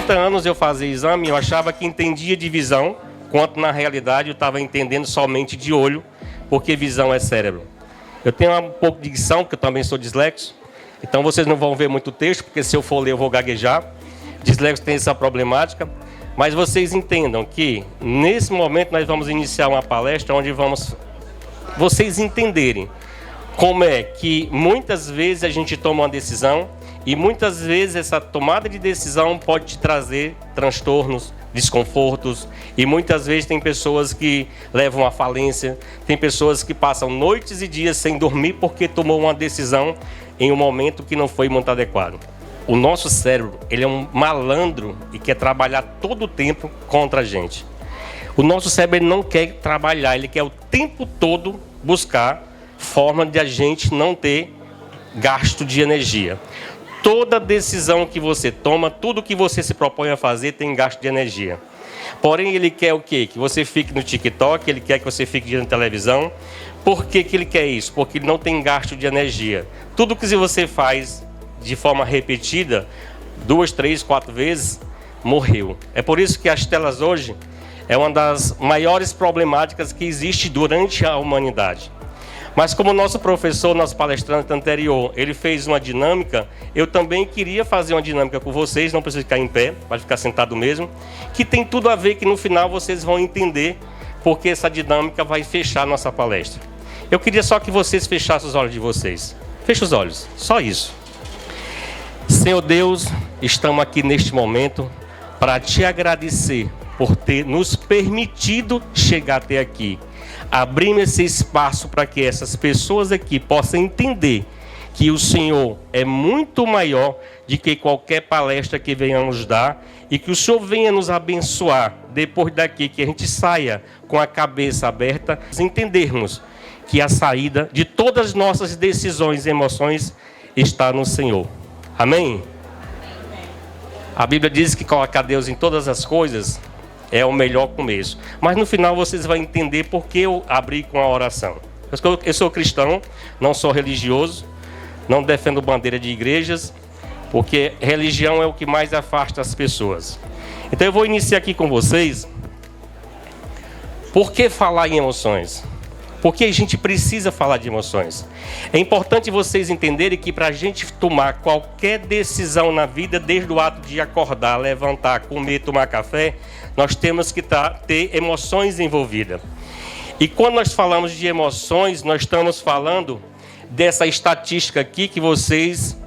30 anos eu fazia exame e eu achava que entendia de visão, quanto na realidade eu estava entendendo somente de olho, porque visão é cérebro. Eu tenho um pouco de dicção, porque eu também sou dislexo, então vocês não vão ver muito texto, porque se eu for ler eu vou gaguejar. Dislexo tem essa problemática, mas vocês entendam que nesse momento nós vamos iniciar uma palestra onde vamos vocês entenderem como é que muitas vezes a gente toma uma decisão e muitas vezes essa tomada de decisão pode te trazer transtornos, desconfortos, e muitas vezes tem pessoas que levam à falência, tem pessoas que passam noites e dias sem dormir porque tomou uma decisão em um momento que não foi muito adequado. O nosso cérebro, ele é um malandro e quer trabalhar todo o tempo contra a gente. O nosso cérebro ele não quer trabalhar, ele quer o tempo todo buscar forma de a gente não ter gasto de energia. Toda decisão que você toma, tudo que você se propõe a fazer tem gasto de energia. Porém, ele quer o quê? Que você fique no TikTok, ele quer que você fique na televisão. Por que que ele quer isso? Porque ele não tem gasto de energia. Tudo que você faz de forma repetida, 2, 3, 4 vezes, morreu. É por isso que as telas hoje é uma das maiores problemáticas que existe durante a humanidade. Mas como o nosso professor, nosso palestrante anterior, ele fez uma dinâmica, eu também queria fazer uma dinâmica com vocês, não precisa ficar em pé, pode ficar sentado mesmo, que tem tudo a ver que no final vocês vão entender porque essa dinâmica vai fechar nossa palestra. Eu queria só que vocês fechassem os olhos de vocês. Feche os olhos, só isso. Senhor Deus, estamos aqui neste momento para te agradecer por ter nos permitido chegar até aqui. Abrimos esse espaço para que essas pessoas aqui possam entender que o Senhor é muito maior do que qualquer palestra que venhamos dar e que o Senhor venha nos abençoar depois daqui, que a gente saia com a cabeça aberta, entendermos que a saída de todas as nossas decisões e emoções está no Senhor. Amém? A Bíblia diz que colocar Deus em todas as coisas é o melhor começo. Mas no final vocês vão entender por que eu abri com a oração. Eu sou cristão, não sou religioso, não defendo bandeira de igrejas, porque religião é o que mais afasta as pessoas. Então eu vou iniciar aqui com vocês. Por que falar em emoções? Porque a gente precisa falar de emoções. É importante vocês entenderem que para a gente tomar qualquer decisão na vida, desde o ato de acordar, levantar, comer, tomar café, nós temos que ter emoções envolvidas. E quando nós falamos de emoções, nós estamos falando dessa estatística aqui que vocês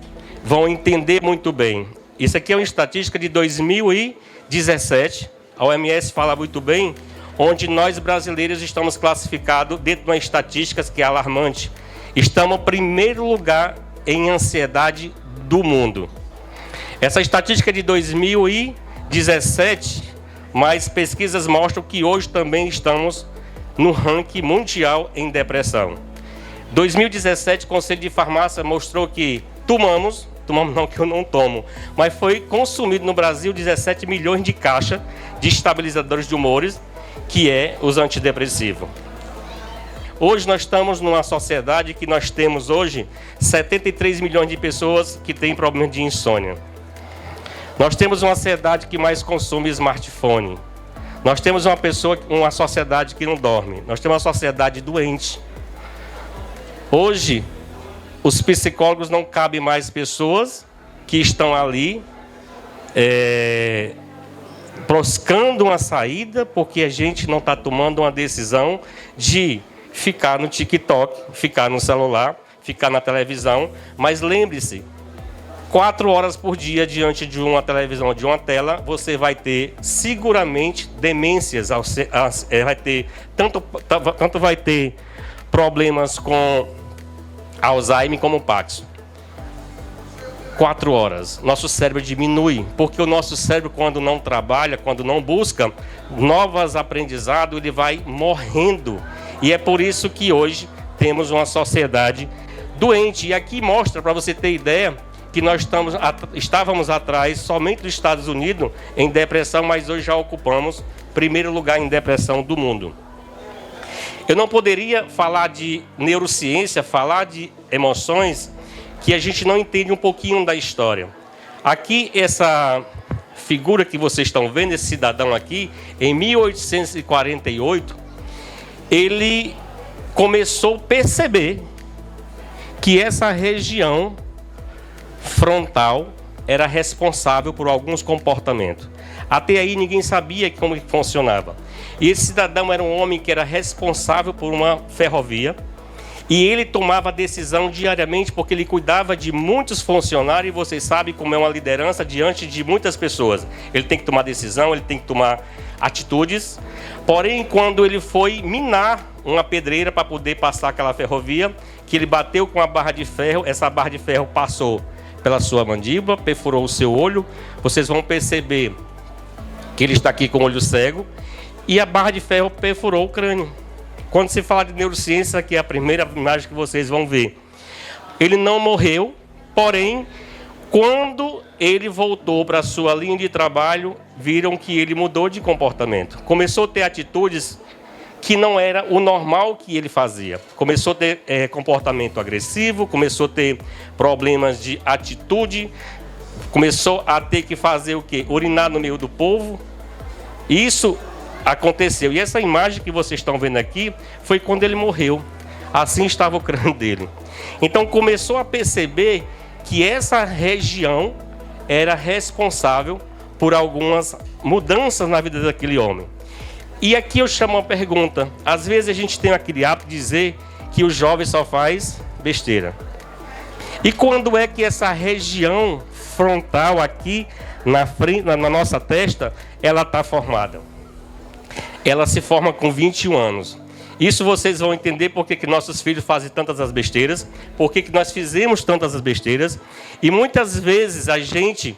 vão entender muito bem. Isso aqui é uma estatística de 2017, a OMS fala muito bem, onde nós brasileiros estamos classificados dentro de uma estatística que é alarmante. Estamos em primeiro lugar em ansiedade do mundo. Essa estatística é de 2017, mas pesquisas mostram que hoje também estamos no ranking mundial em depressão. 2017, o Conselho de Farmácia mostrou que tomamos não que eu não tomo, mas foi consumido no Brasil 17 milhões de caixas de estabilizadores de humores, que é os antidepressivos. Hoje nós estamos numa sociedade que nós temos hoje 73 milhões de pessoas que têm problema de insônia. Nós temos uma sociedade que mais consome smartphone. Nós temos uma sociedade que não dorme. Nós temos uma sociedade doente. Hoje, os psicólogos não cabem mais pessoas que estão ali buscando uma saída, porque a gente não está tomando uma decisão de ficar no TikTok, ficar no celular, ficar na televisão. Mas lembre-se, 4 horas por dia diante de uma televisão, de uma tela, você vai ter seguramente demências, tanto vai ter problemas com Alzheimer como Parkinson. 4 horas. Nosso cérebro diminui, porque o nosso cérebro, quando não trabalha, quando não busca novos aprendizados, ele vai morrendo. E é por isso que hoje temos uma sociedade doente. E aqui mostra, para você ter ideia, que nós estávamos atrás somente dos Estados Unidos em depressão, mas hoje já ocupamos primeiro lugar em depressão do mundo. Eu não poderia falar de neurociência, falar de emoções, que a gente não entende um pouquinho da história. Aqui, essa figura que vocês estão vendo, esse cidadão aqui, em 1848, ele começou a perceber que essa região frontal era responsável por alguns comportamentos. Até aí ninguém sabia como funcionava. E esse cidadão era um homem que era responsável por uma ferrovia, e ele tomava decisão diariamente porque ele cuidava de muitos funcionários, e vocês sabem como é uma liderança diante de muitas pessoas. Ele tem que tomar decisão, ele tem que tomar atitudes. Porém, quando ele foi minar uma pedreira para poder passar aquela ferrovia, que ele bateu com a barra de ferro, essa barra de ferro passou pela sua mandíbula, perfurou o seu olho. Vocês vão perceber que ele está aqui com o olho cego, e a barra de ferro perfurou o crânio. Quando se fala de neurociência, que é a primeira imagem que vocês vão ver. Ele não morreu, porém, quando ele voltou para a sua linha de trabalho, viram que ele mudou de comportamento. Começou a ter atitudes que não era o normal que ele fazia. Começou a ter comportamento agressivo, começou a ter problemas de atitude, começou a ter que fazer o quê? Urinar no meio do povo. Isso aconteceu. E essa imagem que vocês estão vendo aqui foi quando ele morreu. Assim estava o crânio dele. Então começou a perceber que essa região era responsável por algumas mudanças na vida daquele homem. E aqui eu chamo uma pergunta. Às vezes a gente tem aquele hábito de dizer que o jovem só faz besteira. E quando é que essa região frontal aqui na frente, na nossa testa, ela está formada? Ela se forma com 21 anos. Isso vocês vão entender porque que nossos filhos fazem tantas as besteiras, porque que nós fizemos tantas as besteiras, e muitas vezes a gente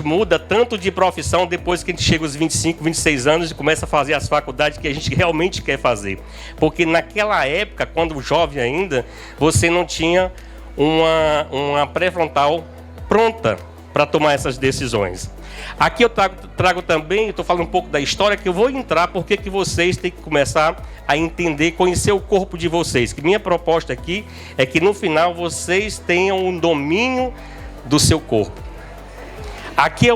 muda tanto de profissão depois que a gente chega aos 25, 26 anos e começa a fazer as faculdades que a gente realmente quer fazer. Porque naquela época, quando jovem ainda, você não tinha uma pré-frontal pronta para tomar essas decisões. Aqui eu trago também, estou falando um pouco da história, que eu vou entrar porque que vocês têm que começar a entender, conhecer o corpo de vocês. Que minha proposta aqui é que no final vocês tenham um domínio do seu corpo. Aqui é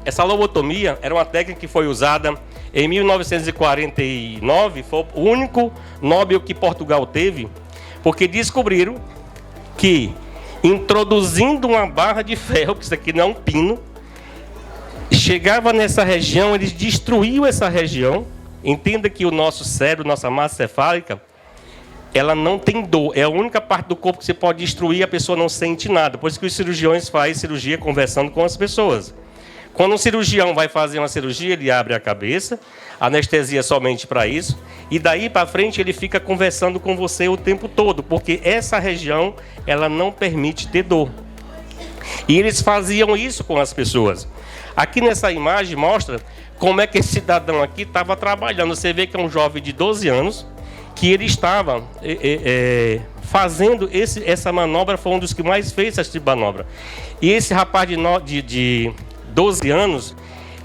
essa lobotomia era uma técnica que foi usada em 1949, foi o único Nobel que Portugal teve, porque descobriram que introduzindo uma barra de ferro, que isso aqui não é um pino, chegava nessa região, eles destruíam essa região. Entenda que o nosso cérebro, nossa massa cefálica, ela não tem dor. É a única parte do corpo que você pode destruir e a pessoa não sente nada. Por isso que os cirurgiões fazem cirurgia conversando com as pessoas. Quando um cirurgião vai fazer uma cirurgia, ele abre a cabeça, anestesia somente para isso, e daí para frente ele fica conversando com você o tempo todo, porque essa região, ela não permite ter dor. E eles faziam isso com as pessoas. Aqui nessa imagem mostra como é que esse cidadão aqui estava trabalhando. Você vê que é um jovem de 12 anos, que ele estava fazendo essa manobra, foi um dos que mais fez essa manobra. E esse rapaz de 12 anos,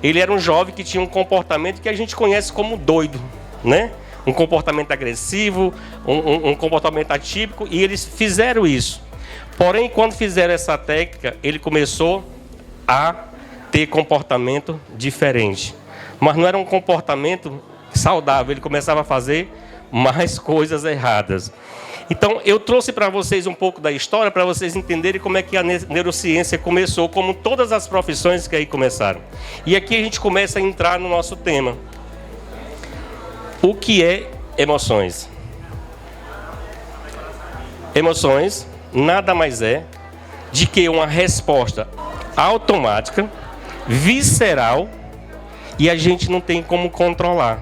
ele era um jovem que tinha um comportamento que a gente conhece como doido, né? Um comportamento agressivo, um comportamento atípico, e eles fizeram isso. Porém, quando fizeram essa técnica, ele começou a ter comportamento diferente. Mas não era um comportamento saudável, ele começava a fazer mais coisas erradas. Então, eu trouxe para vocês um pouco da história, para vocês entenderem como é que a neurociência começou, como todas as profissões que aí começaram. E aqui a gente começa a entrar no nosso tema. O que é emoções? Emoções nada mais é de que uma resposta automática, visceral, e a gente não tem como controlar.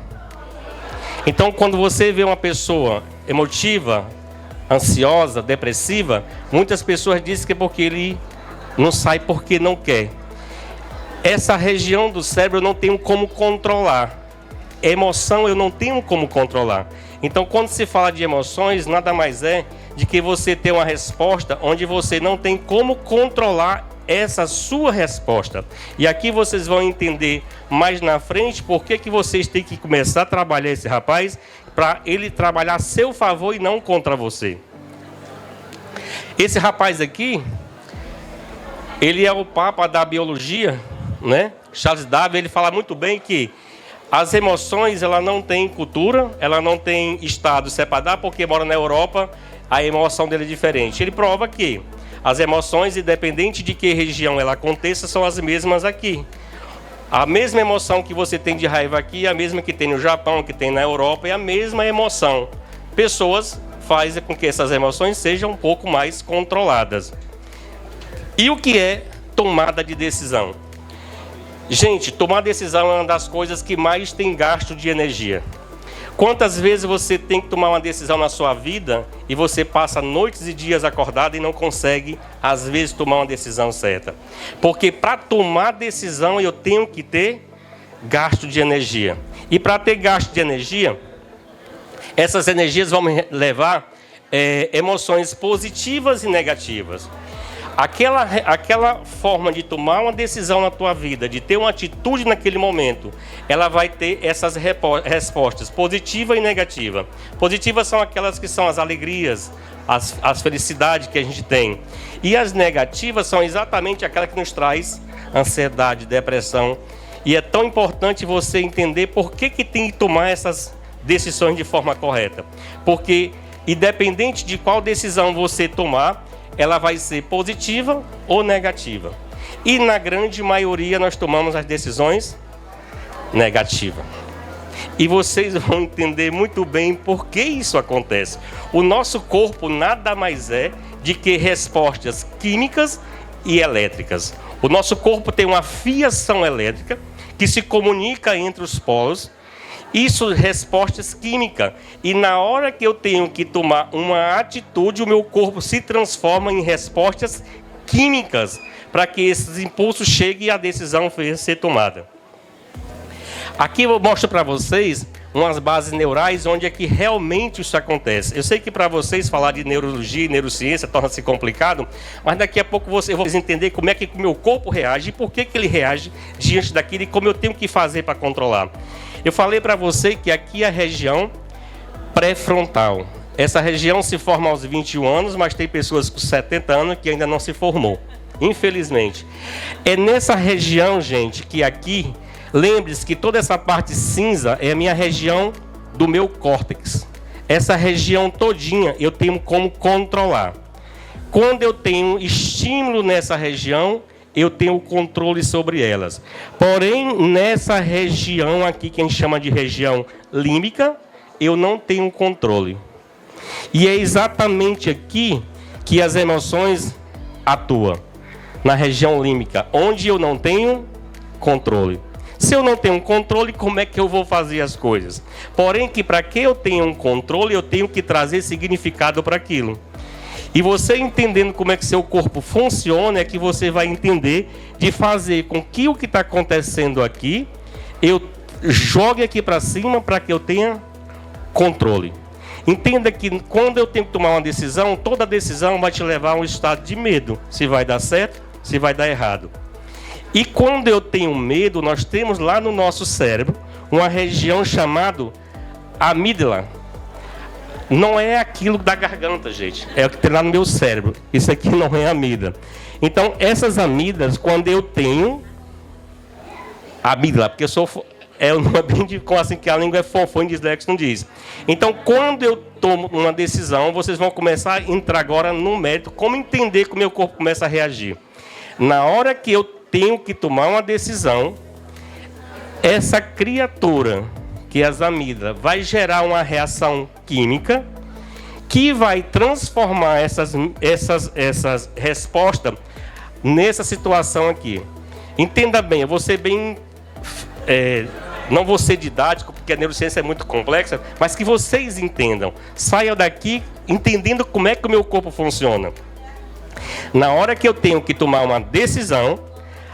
Então, quando você vê uma pessoa emotiva, ansiosa, depressiva, muitas pessoas dizem que é porque ele não sai porque não quer. Essa região do cérebro eu não tenho como controlar. Emoção eu não tenho como controlar. Então, quando se fala de emoções, nada mais é de que você tem uma resposta onde você não tem como controlar essa sua resposta. E aqui vocês vão entender mais na frente por que vocês têm que começar a trabalhar esse rapaz, para ele trabalhar a seu favor e não contra você. Esse rapaz aqui, Ele é o papa da biologia, né? Charles Darwin, ele fala muito bem que as emoções, ela não tem cultura, ela não tem estado separado, porque mora na Europa, a emoção dele é diferente. Ele prova que as emoções, independente de que região ela aconteça, são as mesmas aqui. A mesma emoção que você tem de raiva aqui é a mesma que tem no Japão, que tem na Europa, é a mesma emoção. Pessoas fazem com que essas emoções sejam um pouco mais controladas. E o que é tomada de decisão? Gente, tomar decisão é uma das coisas que mais tem gasto de energia. Quantas vezes você tem que tomar uma decisão na sua vida e você passa noites e dias acordado e não consegue, às vezes, tomar uma decisão certa? Porque para tomar decisão eu tenho que ter gasto de energia. E para ter gasto de energia, essas energias vão me levar emoções positivas e negativas. Aquela forma de tomar uma decisão na tua vida, de ter uma atitude naquele momento, ela vai ter essas respostas, positiva e negativa. Positivas são aquelas que são as alegrias, as felicidades que a gente tem. E as negativas são exatamente aquelas que nos traz ansiedade, depressão. E é tão importante você entender por que tem que tomar essas decisões de forma correta. Porque, independente de qual decisão você tomar, ela vai ser positiva ou negativa. E na grande maioria nós tomamos as decisões negativas. E vocês vão entender muito bem por que isso acontece. O nosso corpo nada mais é de que respostas químicas e elétricas. O nosso corpo tem uma fiação elétrica que se comunica entre os polos. Isso, respostas químicas. E na hora que eu tenho que tomar uma atitude, o meu corpo se transforma em respostas químicas para que esses impulsos cheguem e a decisão ser tomada. Aqui eu mostro para vocês umas bases neurais onde é que realmente isso acontece. Eu sei que para vocês falar de neurologia e neurociência torna-se complicado, mas daqui a pouco eu vou entender como é que o meu corpo reage e por que ele reage diante daquilo e como eu tenho que fazer para controlar. Eu falei para você que aqui é a região pré-frontal. Essa região se forma aos 21 anos, mas tem pessoas com 70 anos que ainda não se formou, infelizmente. É nessa região, gente, que aqui, lembre-se que toda essa parte cinza é a minha região do meu córtex. Essa região todinha eu tenho como controlar. Quando eu tenho estímulo nessa região, eu tenho controle sobre elas. Porém, nessa região aqui, que a gente chama de região límbica, eu não tenho controle. E é exatamente aqui que as emoções atuam. Na região límbica, onde eu não tenho controle. Se eu não tenho controle, como é que eu vou fazer as coisas? Porém, que para que eu tenha um controle, eu tenho que trazer significado para aquilo. E você entendendo como é que seu corpo funciona, é que você vai entender de fazer com que o que está acontecendo aqui, eu jogue aqui para cima para que eu tenha controle. Entenda que quando eu tenho que tomar uma decisão, toda decisão vai te levar a um estado de medo. Se vai dar certo, se vai dar errado. E quando eu tenho medo, nós temos lá no nosso cérebro uma região chamada amígdala. Não é aquilo da garganta, gente. É o que tem lá no meu cérebro. Isso aqui não é amígdala. Então, essas amígdalas, quando eu tenho amígdala, porque eu sou... É um nome bem como assim que a língua é fofona, dislexo não diz. Então, quando eu tomo uma decisão, vocês vão começar a entrar agora no mérito, como entender que o meu corpo começa a reagir. Na hora que eu tenho que tomar uma decisão, essa criatura, que é as amígdalas, vai gerar uma reação química que vai transformar essas respostas nessa situação aqui. Entenda bem, eu vou ser bem... não vou ser didático, porque a neurociência é muito complexa, mas que vocês entendam. Saiam daqui entendendo como é que o meu corpo funciona. Na hora que eu tenho que tomar uma decisão,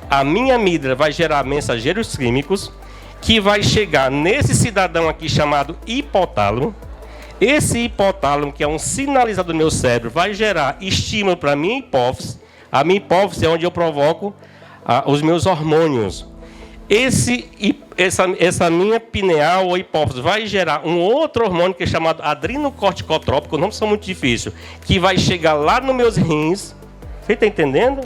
a minha amígdala vai gerar mensageiros químicos que vai chegar nesse cidadão aqui chamado hipotálamo. Esse hipotálamo, que é um sinalizador do meu cérebro, vai gerar estímulo para a minha hipófise. A minha hipófise é onde eu provoco os meus hormônios. Essa minha pineal ou hipófise vai gerar um outro hormônio que é chamado adrenocorticotrópico, não são muito difíceis, que vai chegar lá nos meus rins. Você está entendendo?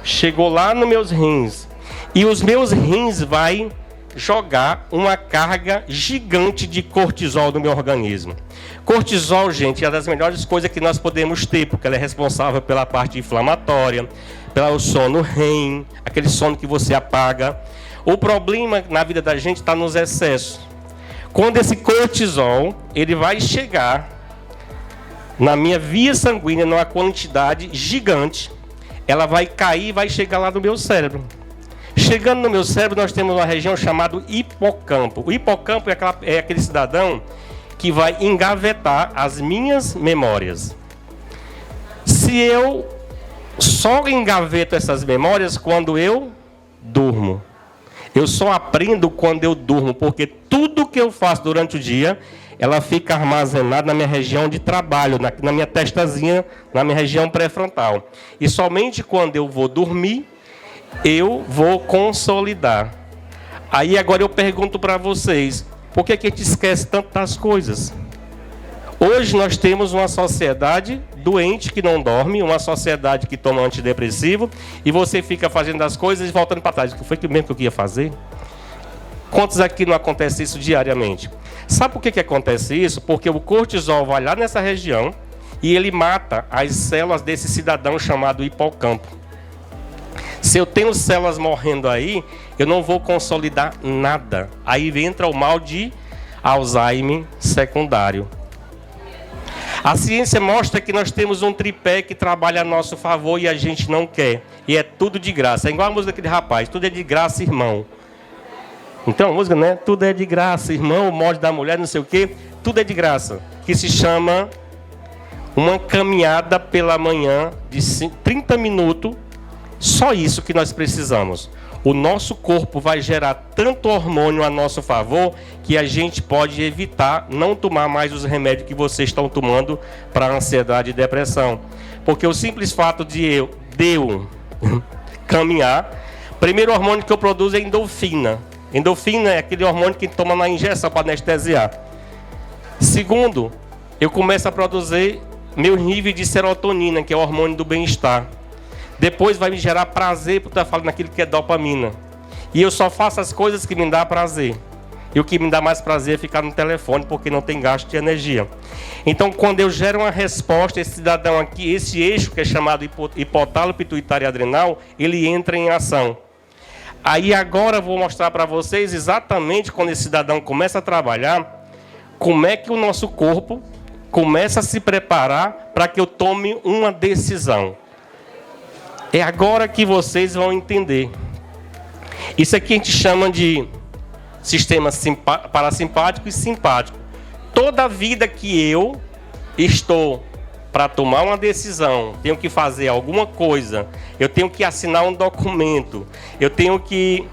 chegou lá nos meus rins, e os meus rins vai jogar uma carga gigante de cortisol no meu organismo. Cortisol, gente, é uma das melhores coisas que nós podemos ter, porque ela é responsável pela parte inflamatória, pelo sono REM, aquele sono que você apaga. O problema na vida da gente está nos excessos. Quando esse cortisol, ele vai chegar na minha via sanguínea numa quantidade gigante, ela vai cair e vai chegar lá no meu cérebro. Chegando no meu cérebro, nós temos uma região chamada hipocampo. O hipocampo é aquele cidadão que vai engavetar as minhas memórias. Se eu só engaveto essas memórias quando eu durmo. Eu só aprendo quando eu durmo, porque tudo que eu faço durante o dia, ela fica armazenada na minha região de trabalho, na minha testazinha, na minha região pré-frontal. E somente quando eu vou dormir, eu vou consolidar. Aí agora eu pergunto para vocês, por que a gente esquece tantas coisas? Hoje nós temos uma sociedade doente que não dorme, uma sociedade que toma antidepressivo, e você fica fazendo as coisas e voltando para trás. O que foi mesmo que eu ia fazer? Quantos aqui não acontece isso diariamente? Sabe por que acontece isso? Porque o cortisol vai lá nessa região e ele mata as células desse cidadão chamado hipocampo. Se eu tenho células morrendo aí, eu não vou consolidar nada. Aí entra o mal de Alzheimer secundário. A ciência mostra que nós temos um tripé que trabalha a nosso favor e a gente não quer. E é tudo de graça. É igual a música daquele rapaz, tudo é de graça, irmão. Então a música, né? Tudo é de graça, irmão, o molde da mulher, não sei o quê. Tudo é de graça. Que se chama uma caminhada pela manhã de 30 minutos. Só isso que nós precisamos. O nosso corpo vai gerar tanto hormônio a nosso favor que a gente pode evitar não tomar mais os remédios que vocês estão tomando para ansiedade e depressão. Porque o simples fato de eu caminhar, o primeiro hormônio que eu produzo é endorfina. Endorfina é aquele hormônio que toma na injeção para anestesiar. Segundo, eu começo a produzir meu nível de serotonina, que é o hormônio do bem-estar. Depois vai me gerar prazer por estar falando naquilo que é dopamina. E eu só faço as coisas que me dão prazer. E o que me dá mais prazer é ficar no telefone, porque não tem gasto de energia. Então, quando eu gero uma resposta, esse cidadão aqui, esse eixo que é chamado hipotálamo pituitário adrenal, ele entra em ação. Aí agora eu vou mostrar para vocês exatamente quando esse cidadão começa a trabalhar, como é que o nosso corpo começa a se preparar para que eu tome uma decisão. É agora que vocês vão entender. Isso aqui a gente chama de sistema parasimpático e simpático. Toda vida que eu estou para tomar uma decisão, tenho que fazer alguma coisa, eu tenho que assinar um documento, eu tenho que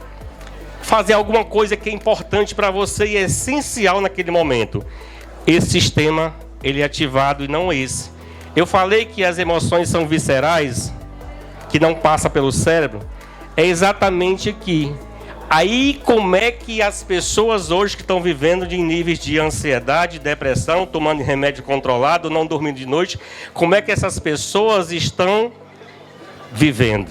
fazer alguma coisa que é importante para você e é essencial naquele momento. Esse sistema, ele é ativado e não esse. Eu falei que as emoções são viscerais, que não passa pelo cérebro, é exatamente aqui. Aí como é que as pessoas hoje que estão vivendo de níveis de ansiedade, depressão, tomando remédio controlado, não dormindo de noite, como é que essas pessoas estão vivendo?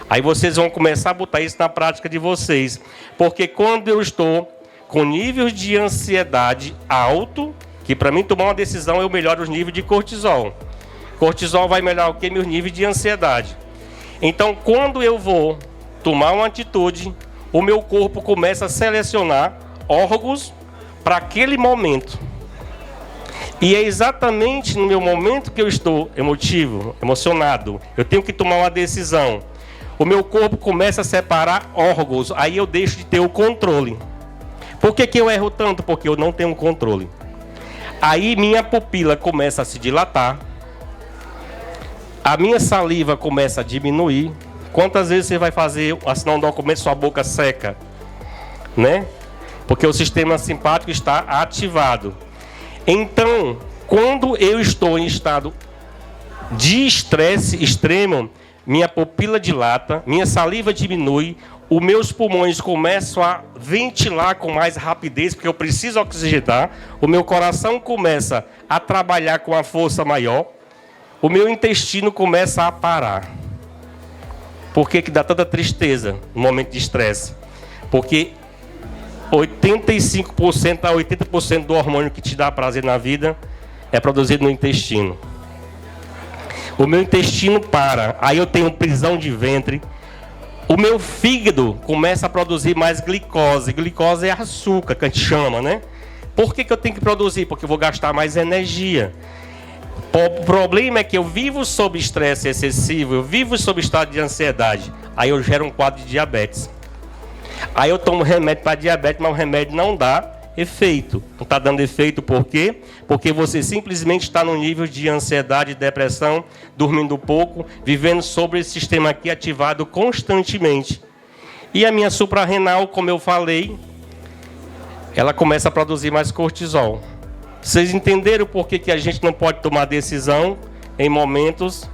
Aí vocês vão começar a botar isso na prática de vocês. Porque quando eu estou com níveis de ansiedade alto, que para mim tomar uma decisão eu melhoro os níveis de cortisol. Cortisol vai melhorar o quê? Meus níveis de ansiedade. Então, quando eu vou tomar uma atitude, o meu corpo começa a selecionar órgãos para aquele momento. E é exatamente no meu momento que eu estou emocionado, eu tenho que tomar uma decisão. O meu corpo começa a separar órgãos, aí eu deixo de ter o controle. Por que eu erro tanto? Porque eu não tenho controle. Aí minha pupila começa a se dilatar, a minha saliva começa a diminuir. Quantas vezes você vai assinar um documento, sua boca seca? Né? Porque o sistema simpático está ativado. Então, quando eu estou em estado de estresse extremo, minha pupila dilata, minha saliva diminui, os meus pulmões começam a ventilar com mais rapidez, porque eu preciso oxigenar, o meu coração começa a trabalhar com a força maior, o meu intestino começa a parar. Por que dá tanta tristeza no momento de estresse? Porque 85% a 80% do hormônio que te dá prazer na vida é produzido no intestino. O meu intestino para, aí eu tenho prisão de ventre. O meu fígado começa a produzir mais glicose. Glicose é açúcar, que a gente chama, né? Por que eu tenho que produzir? Porque eu vou gastar mais energia. O problema é que eu vivo sob estresse excessivo, eu vivo sob estado de ansiedade. Aí eu gero um quadro de diabetes. Aí eu tomo remédio para diabetes, mas o remédio não dá efeito. Não está dando efeito por quê? Porque você simplesmente está no nível de ansiedade, depressão, dormindo pouco, vivendo sobre esse sistema aqui ativado constantemente. E a minha suprarrenal, como eu falei, ela começa a produzir mais cortisol. Vocês entenderam por que a gente não pode tomar decisão em momentos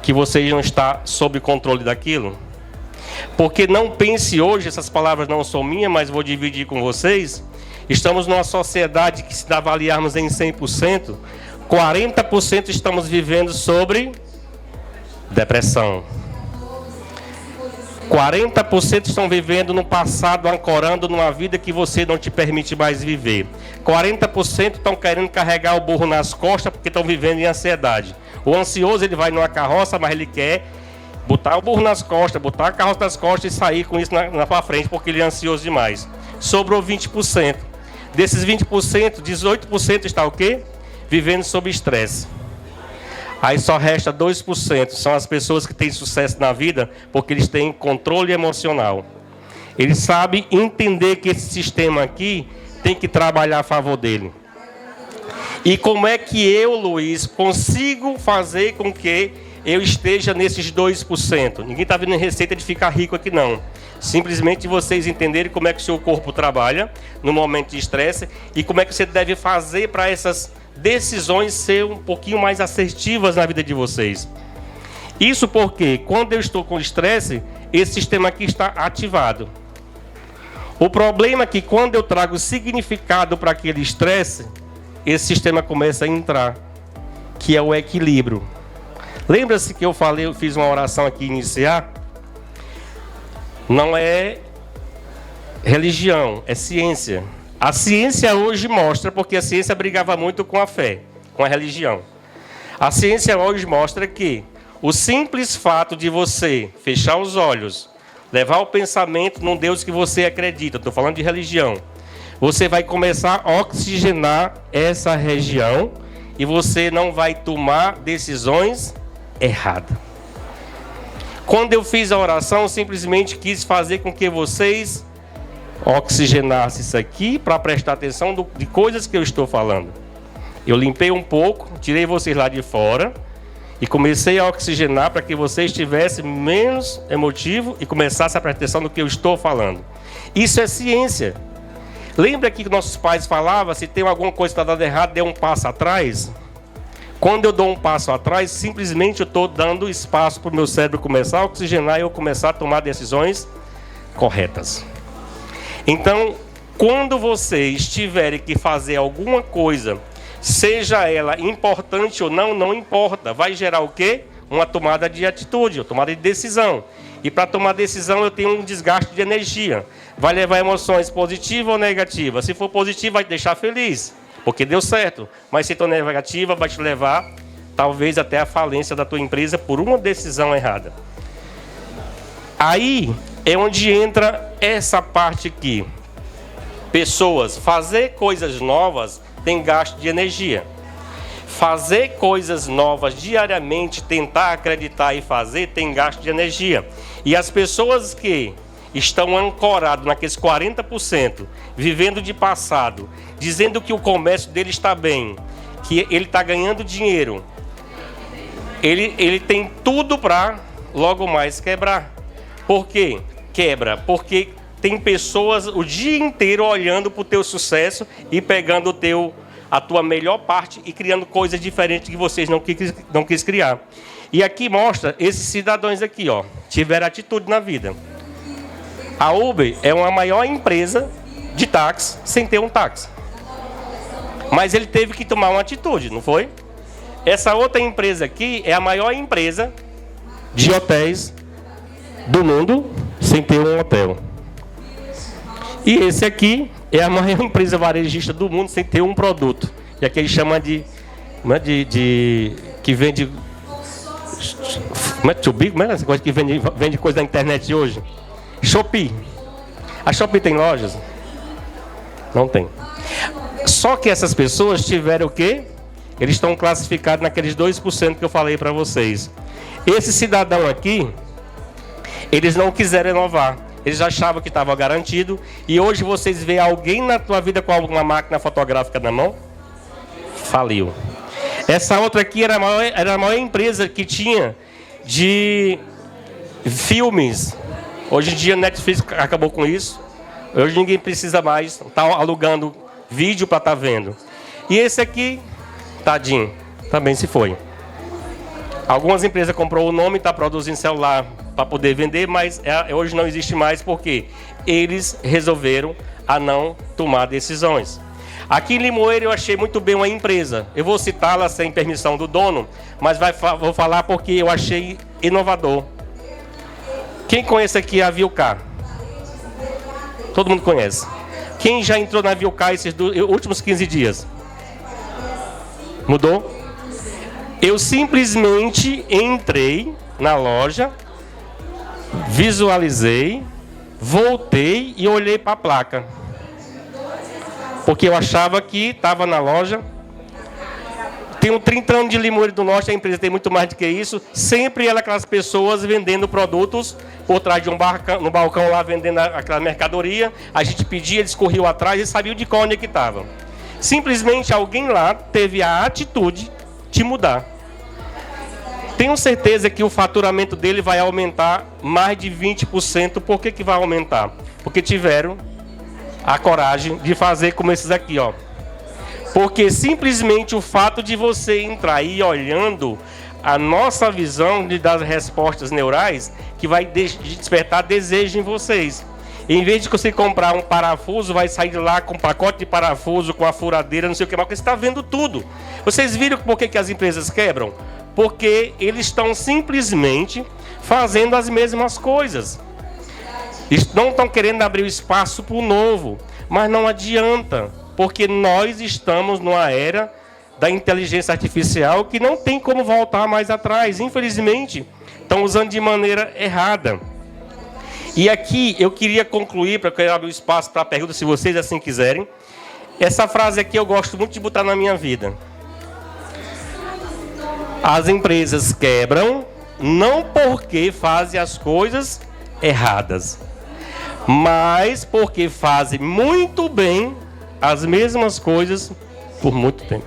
que você não está sob controle daquilo? Porque não pense hoje, essas palavras não são minhas, mas vou dividir com vocês. Estamos numa sociedade que, se avaliarmos em 100%, 40% estamos vivendo sobre depressão. 40% estão vivendo no passado, ancorando numa vida que você não te permite mais viver. 40% estão querendo carregar o burro nas costas porque estão vivendo em ansiedade. O ansioso, ele vai numa carroça, mas ele quer botar o burro nas costas, botar a carroça nas costas e sair com isso na frente, porque ele é ansioso demais. Sobrou 20%. Desses 20%, 18% está o quê? Vivendo sob estresse. Aí só resta 2%. São as pessoas que têm sucesso na vida porque eles têm controle emocional. Eles sabem entender que esse sistema aqui tem que trabalhar a favor dele. E como é que eu, Luiz, consigo fazer com que eu esteja nesses 2%? Ninguém está vendo receita de ficar rico aqui, não. Simplesmente vocês entenderem como é que o seu corpo trabalha no momento de estresse e como é que você deve fazer para essas decisões ser um pouquinho mais assertivas na vida de vocês. Isso porque, quando eu estou com estresse, esse sistema aqui está ativado. O problema é que, quando eu trago significado para aquele estresse, esse sistema começa a entrar, que é o equilíbrio. Lembra-se que eu fiz uma oração aqui iniciar? Não é religião, é ciência. A ciência hoje mostra, porque a ciência brigava muito com a fé, com a religião. A ciência hoje mostra que o simples fato de você fechar os olhos, levar o pensamento num Deus que você acredita, estou falando de religião, você vai começar a oxigenar essa região e você não vai tomar decisões erradas. Quando eu fiz a oração, eu simplesmente quis fazer com que vocês oxigenassem isso aqui para prestar atenção de coisas que eu estou falando. Eu limpei um pouco, tirei vocês lá de fora e comecei a oxigenar para que vocês tivessem menos emotivo e começassem a prestar atenção no que eu estou falando. Isso é ciência. Lembra que nossos pais falavam, se tem alguma coisa que está dando errado, dê um passo atrás? Quando eu dou um passo atrás, simplesmente eu estou dando espaço para o meu cérebro começar a oxigenar e eu começar a tomar decisões corretas. Então, quando vocês tiverem que fazer alguma coisa, seja ela importante ou não, não importa. Vai gerar o quê? Uma tomada de atitude, uma tomada de decisão. E para tomar decisão eu tenho um desgaste de energia. Vai levar emoções positivas ou negativas? Se for positiva, vai te deixar feliz, porque deu certo. Mas se for negativa, vai te levar, talvez, até a falência da tua empresa por uma decisão errada. Aí é onde entra essa parte aqui. Pessoas, fazer coisas novas tem gasto de energia. Fazer coisas novas diariamente, tentar acreditar e fazer, tem gasto de energia. E as pessoas que estão ancoradas naqueles 40%, vivendo de passado, dizendo que o comércio dele está bem, que ele está ganhando dinheiro, ele tem tudo para logo mais quebrar. Por quê? Quebra, porque tem pessoas o dia inteiro olhando para o teu sucesso e pegando a tua melhor parte e criando coisas diferentes que vocês não quis criar. E aqui mostra esses cidadãos aqui, ó, tiveram atitude na vida. A Uber é uma maior empresa de táxi sem ter um táxi. Mas ele teve que tomar uma atitude, não foi? Essa outra empresa aqui é a maior empresa de hotéis do mundo sem ter um hotel. E esse aqui é a maior empresa varejista do mundo sem ter um produto. E aqui eles chamam que vende... Como é Shopee? Como é essa coisa que vende coisa na internet hoje? Shopee. A Shopee tem lojas? Não tem. Só que essas pessoas tiveram o quê? Eles estão classificados naqueles 2% que eu falei para vocês. Esse cidadão aqui, eles não quiseram inovar. Eles achavam que estava garantido. E hoje vocês veem alguém na tua vida com alguma máquina fotográfica na mão? Faliu. Essa outra aqui era a maior empresa que tinha de filmes. Hoje em dia a Netflix acabou com isso. Hoje ninguém precisa mais estar alugando vídeo para estar vendo. E esse aqui, tadinho, também se foi. Algumas empresas comprou o nome e está produzindo celular para poder vender, mas hoje não existe mais porque eles resolveram a não tomar decisões. Aqui em Limoeiro eu achei muito bem uma empresa. Eu vou citá-la sem permissão do dono, mas vou falar porque eu achei inovador. Quem conhece aqui a Vilcar? Todo mundo conhece. Quem já entrou na Vilcar esses últimos 15 dias? Mudou? Eu simplesmente entrei na loja, visualizei, voltei e olhei para a placa. Porque eu achava que estava na loja. Tenho 30 anos de Limoeiro do Norte, a empresa tem muito mais do que isso. Sempre ela, aquelas pessoas vendendo produtos por trás de no balcão lá, vendendo aquela mercadoria. A gente pedia, eles corriam atrás e sabiam de qual onde que estavam. Simplesmente alguém lá teve a atitude de mudar. Tenho certeza que o faturamento dele vai aumentar mais de 20%. Por que vai aumentar? Porque tiveram a coragem de fazer como esses aqui, ó. Porque simplesmente o fato de você entrar aí olhando a nossa visão das respostas neurais, que vai despertar desejo em vocês. Em vez de você comprar um parafuso, vai sair de lá com um pacote de parafuso, com a furadeira, não sei o que mais, porque você está vendo tudo. Vocês viram por que as empresas quebram? Porque eles estão simplesmente fazendo as mesmas coisas. Eles não estão querendo abrir o espaço para o novo, mas não adianta, porque nós estamos numa era da inteligência artificial que não tem como voltar mais atrás. Infelizmente, estão usando de maneira errada. E aqui eu queria concluir, para que eu abra o espaço para perguntas, se vocês assim quiserem. Essa frase aqui eu gosto muito de botar na minha vida. As empresas quebram não porque fazem as coisas erradas, mas porque fazem muito bem as mesmas coisas por muito tempo.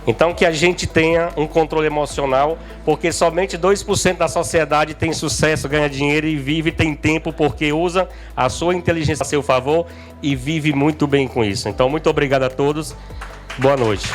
Então que a gente tenha um controle emocional, porque somente 2% da sociedade tem sucesso, ganha dinheiro e vive, tem tempo, porque usa a sua inteligência a seu favor e vive muito bem com isso. Então muito obrigado a todos, boa noite.